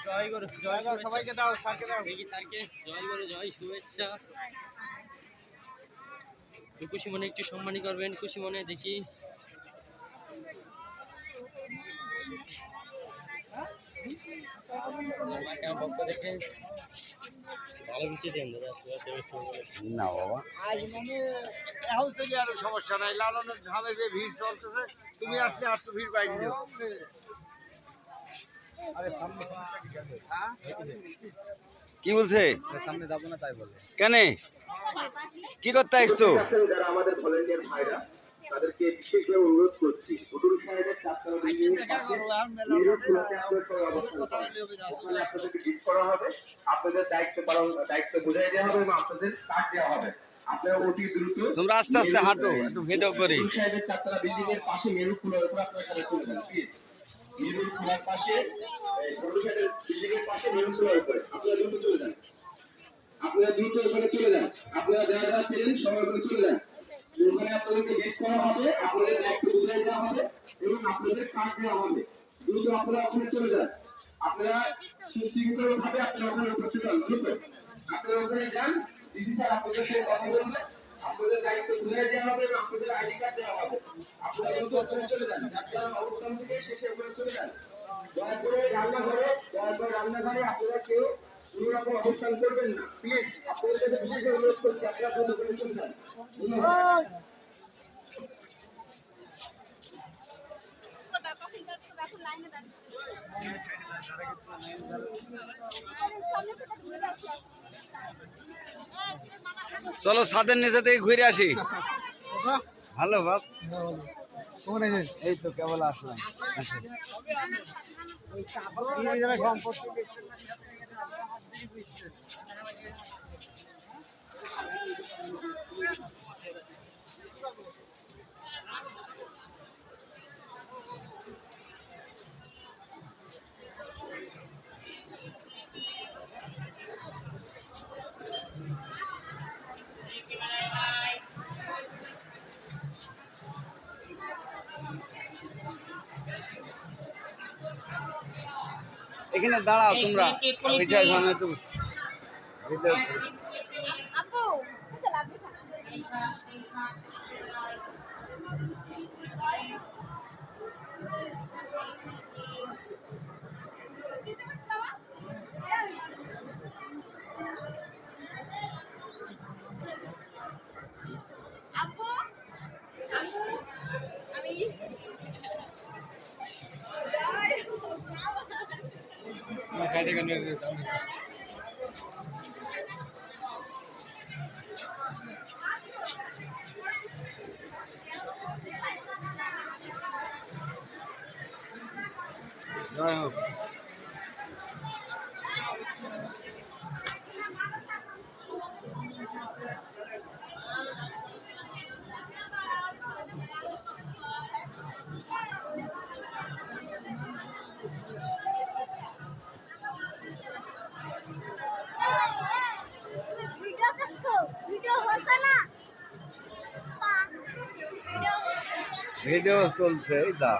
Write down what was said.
জয় গুরু, জয় গুরু, সবাইকে দাও, স্যারকে দাও, দেখি স্যারকে জয় গুরু, জয় শুভেচ্ছা। খুশি মনে একটু সম্মানী করবেন, খুশি মনে দেখি। পক্ষ থেকে ভালো কিছু দেন দাদা। না বাবা আজ মানে এখন থেকে আর সমস্যা নাই, লালনের ধামে যে ভিড় চলতেছে, তুমি আসলে আর তো ভিড় বাইরে দিও। কি বলছে সামনে যাবো না তাই বলে কেন কি করতে আসছো? যারা আমাদের ভলেন্টিয়ার ভাইরা তাদেরকে বিশেষভাবে অনুরোধ করছি হুটুল সাহেবের চারতলা বিল্ডিংয়ের পাশে নিরব খোলাতে আপনাদের সঙ্গে অবস্থান করেন। ওখানে আপনাদেরকে জিত করা হবে, আপনাদের দায়িত্ব বুঝাই দেওয়া হবে এবং আপনাদের কাজ দেওয়া হবে। আপনারা অতি দ্রুত তোমরা আস্তে আস্তে হাঁটো, একটু ভিডিও করি। হুটুল সাহেবের চারতলা বিল্ডিং এর পাশে মেরু খোলার উপর আপনারা সাথে চলে যান প্লিজ। মেরু খোলার পাশে হুটুল সাহেবের বিল্ডিং এর পাশে মেরু খোলার উপরে আপনারা দ্রুত চলে যান। আপনারা দ্রুত ওখানে চলে যান। আপনারা যারা যারা ছিলেন সবাই ওখানে চলে যান। ওখানে আপনাদেরকে বেশ করা হবে, আপনাদের দায়িত্ব বুঝাই দেওয়া হবে এবং আপনাদের কাজ দেওয়া হবে। দ্রুত আপনারা ওখানে চলে যান। আপনারা সুশৃঙ্খলভাবে আপনারা ওখানে উপস্থিত হন। দ্রুত আপনারা ওখানে যান। ডিসি স্যার আপনাদের সাথে কথা বলবে, আপনাদের দায়িত্ব বুঝাই দেওয়া হবে এবং আপনাদের আইডি কার্ড দেওয়া হবে। আপনারা দ্রুত ওখানে চলে যান। যার অবস্থান থেকে শেষে ওখানে চলে যান। দয়া করে রান্নাঘরে আপনারা কেউ কোনো রকম অবস্থান করবেন না প্লিজ। আপনাদের কাছে বিশেষ অনুরোধ করছি, আপনারা দ্রুত ওখানে চলে যান। চলো ছাদের নিচে থেকে ঘুরে আসি। ভালো বাপ, এই তো কেবল আসলাম। এখানে দাঁড়াও তোমরা, একটু জয় হোক। ভিডিও চলছে এই দা।